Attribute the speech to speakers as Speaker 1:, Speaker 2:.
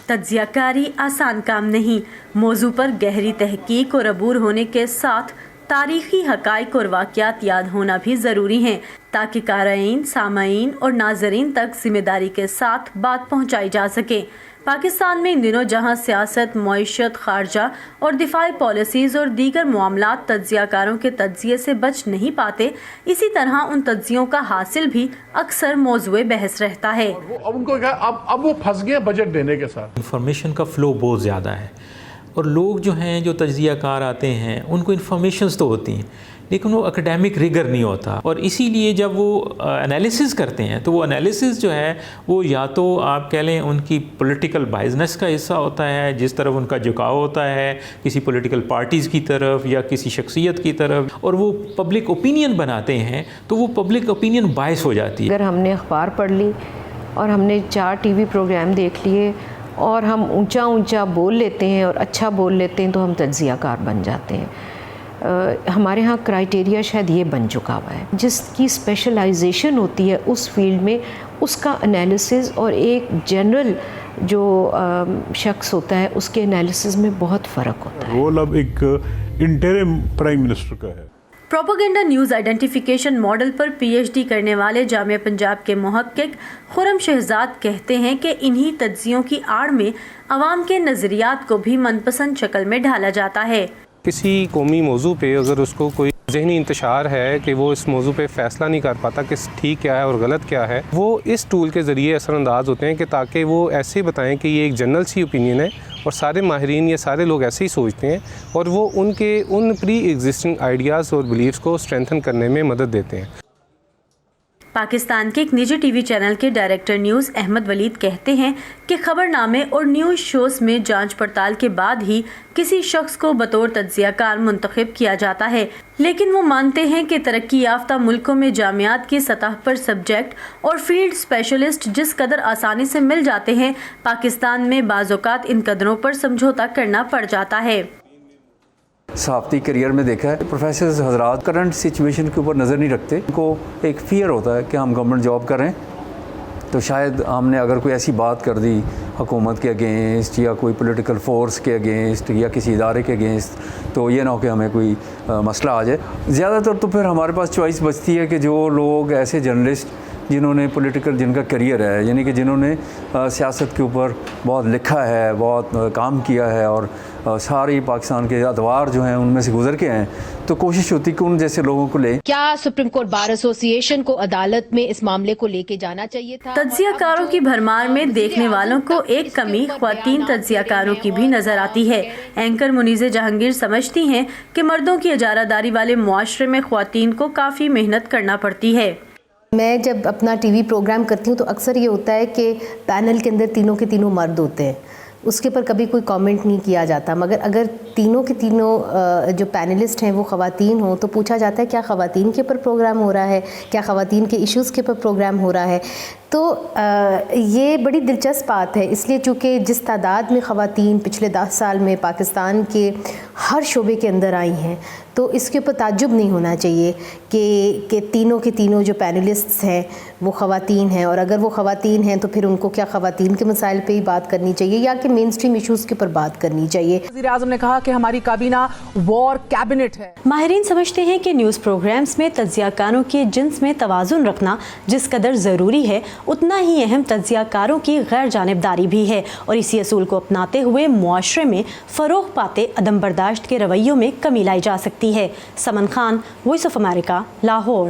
Speaker 1: تجزیہ کاری آسان کام نہیں، موضوع پر گہری تحقیق اور عبور ہونے کے ساتھ تاریخی حقائق اور واقعات یاد ہونا بھی ضروری ہیں تاکہ قارئین، سامعین اور ناظرین تک ذمہ داری کے ساتھ بات پہنچائی جا سکے۔ پاکستان میں ان دنوں جہاں سیاست، معیشت، خارجہ اور دفاعی پالیسیز اور دیگر معاملات تجزیہ کاروں کے تجزیے سے بچ نہیں پاتے، اسی طرح ان تجزیوں کا حاصل بھی اکثر موضوع بحث رہتا ہے۔
Speaker 2: اب ان کو کیا اب وہ پھنس گئے بجٹ دینے کے ساتھ۔
Speaker 3: انفارمیشن کا فلو بہت زیادہ ہے اور لوگ جو ہیں جو تجزیہ کار آتے ہیں ان کو انفارمیشنز تو ہوتی ہیں لیکن وہ اکیڈیمک ریگر نہیں ہوتا، اور اسی لیے جب وہ انالیسز کرتے ہیں تو وہ انالیسز جو ہے وہ یا تو آپ کہہ لیں ان کی پولیٹیکل بائزنس کا حصہ ہوتا ہے، جس طرف ان کا جھکاؤ ہوتا ہے کسی پولیٹیکل پارٹیز کی طرف یا کسی شخصیت کی طرف، اور وہ پبلک اوپینین بناتے ہیں تو وہ پبلک اوپینین باعث ہو جاتی ہے۔
Speaker 4: اگر ہم نے اخبار پڑھ لی اور ہم نے 4 ٹی وی پروگرام دیکھ لیے اور ہم اونچا اونچا بول لیتے ہیں اور اچھا بول لیتے ہیں تو ہم تجزیہ کار بن جاتے ہیں۔ ہمارے ہاں کرائٹیریا شاید یہ بن چکا ہوا ہے، جس کی اسپیشلائزیشن ہوتی ہے اس فیلڈ میں اس کا انالیسز اور ایک جنرل جو شخص ہوتا ہے اس کے انالیسز میں بہت فرق ہوتا ہے۔
Speaker 2: رول اب ایک انٹرم پرائم منسٹر کا ہے۔
Speaker 1: پروپیگنڈا نیوز آئیڈینٹیفیکیشن ماڈل پر پی ایچ ڈی کرنے والے جامعہ پنجاب کے محقق خرم شہزاد کہتے ہیں کہ انہی تجزیوں کی آڑ میں عوام کے نظریات کو بھی من پسند شکل میں ڈھالا جاتا ہے۔
Speaker 5: کسی قومی موضوع پہ اگر اس کو کوئی ذہنی انتشار ہے کہ وہ اس موضوع پہ فیصلہ نہیں کر پاتا کہ ٹھیک کیا ہے اور غلط کیا ہے، وہ اس ٹول کے ذریعے اثر انداز ہوتے ہیں کہ تاکہ وہ ایسے بتائیں کہ یہ ایک جنرل سی اوپینین ہے اور سارے ماہرین یا سارے لوگ ایسے ہی سوچتے ہیں، اور وہ ان پری ایگزسٹنگ آئیڈیاز اور بلیفز کو اسٹرینتھن کرنے میں مدد دیتے ہیں۔
Speaker 1: پاکستان کے ایک نجی ٹی وی چینل کے ڈائریکٹر نیوز احمد ولید کہتے ہیں کہ خبر نامے اور نیوز شوز میں جانچ پڑتال کے بعد ہی کسی شخص کو بطور تجزیہ کار منتخب کیا جاتا ہے، لیکن وہ مانتے ہیں کہ ترقی یافتہ ملکوں میں جامعات کی سطح پر سبجیکٹ اور فیلڈ اسپیشلسٹ جس قدر آسانی سے مل جاتے ہیں، پاکستان میں بعض اوقات ان قدروں پر سمجھوتا کرنا پڑ جاتا ہے۔
Speaker 6: صحافتی کیریئر میں دیکھا ہے پروفیسرز حضرات کرنٹ سچویشن کے اوپر نظر نہیں رکھتے، ان کو ایک فیئر ہوتا ہے کہ ہم گورنمنٹ جاب کر رہے ہیں تو شاید ہم نے اگر کوئی ایسی بات کر دی حکومت کے اگینسٹ یا کوئی پولیٹیکل فورس کے اگینسٹ یا کسی ادارے کے اگینسٹ تو یہ نہ ہو کہ ہمیں کوئی مسئلہ آ جائے۔ زیادہ تر تو پھر ہمارے پاس چوائس بچتی ہے کہ جو لوگ ایسے جرنلسٹ جنہوں نے پولیٹیکل جن کا کیریئر ہے، یعنی کہ جنہوں نے سیاست کے اوپر بہت لکھا ہے، بہت کام کیا ہے اور ساری پاکستان کے ادوار جو ہیں ان میں سے گزر کے ہیں، تو کوشش ہوتی کہ ان جیسے لوگوں کو لیں۔
Speaker 7: کیا سپریم کورٹ بار ایسوسی ایشن کو عدالت میں اس معاملے کو لے کے جانا چاہیے تھا؟
Speaker 1: تجزیہ کاروں کی بھرمار میں دیکھنے والوں کو ایک کمی خواتین تجزیہ کاروں کی بھی نظر آتی ہے۔ اینکر منیزہ جہانگیر سمجھتی ہیں کہ مردوں کی اجارہ داری والے معاشرے میں خواتین کو کافی محنت کرنا پڑتی ہے۔
Speaker 8: میں جب اپنا ٹی وی پروگرام کرتی ہوں تو اکثر یہ ہوتا ہے کہ پینل کے اندر تینوں کے تینوں مرد ہوتے ہیں، اس کے اوپر کبھی کوئی کامنٹ نہیں کیا جاتا، مگر اگر تینوں کے تینوں جو پینلسٹ ہیں وہ خواتین ہوں تو پوچھا جاتا ہے کیا خواتین کے اوپر پروگرام ہو رہا ہے، کیا خواتین کے ایشوز کے اوپر پروگرام ہو رہا ہے۔ تو یہ بڑی دلچسپ بات ہے، اس لیے چونکہ جس تعداد میں خواتین پچھلے 10 سال میں پاکستان کے ہر شعبے کے اندر آئی ہیں تو اس کے اوپر تعجب نہیں ہونا چاہیے کہ تینوں کے تینوں جو پینلسٹس ہیں وہ خواتین ہیں، اور اگر وہ خواتین ہیں تو پھر ان کو کیا خواتین کے مسائل پہ ہی بات کرنی چاہیے یا کہ مین اسٹریم ایشوز کے اوپر بات کرنی چاہیے۔
Speaker 9: وزیر اعظم نے کہا کہ ہماری کابینہ وار کیبنٹ ہے۔
Speaker 1: ماہرین سمجھتے ہیں کہ نیوز پروگرامز میں تجزیہ کاروں کے جنس میں توازن رکھنا جس قدر ضروری ہے اتنا ہی اہم تجزیہ کاروں کی غیر جانبداری بھی ہے، اور اسی اصول کو اپناتے ہوئے معاشرے میں فروغ پاتے عدم برداشت کے رویوں میں کمی لائی جا سکتی ہے۔ Saman Khan, Voice of America, Lahore.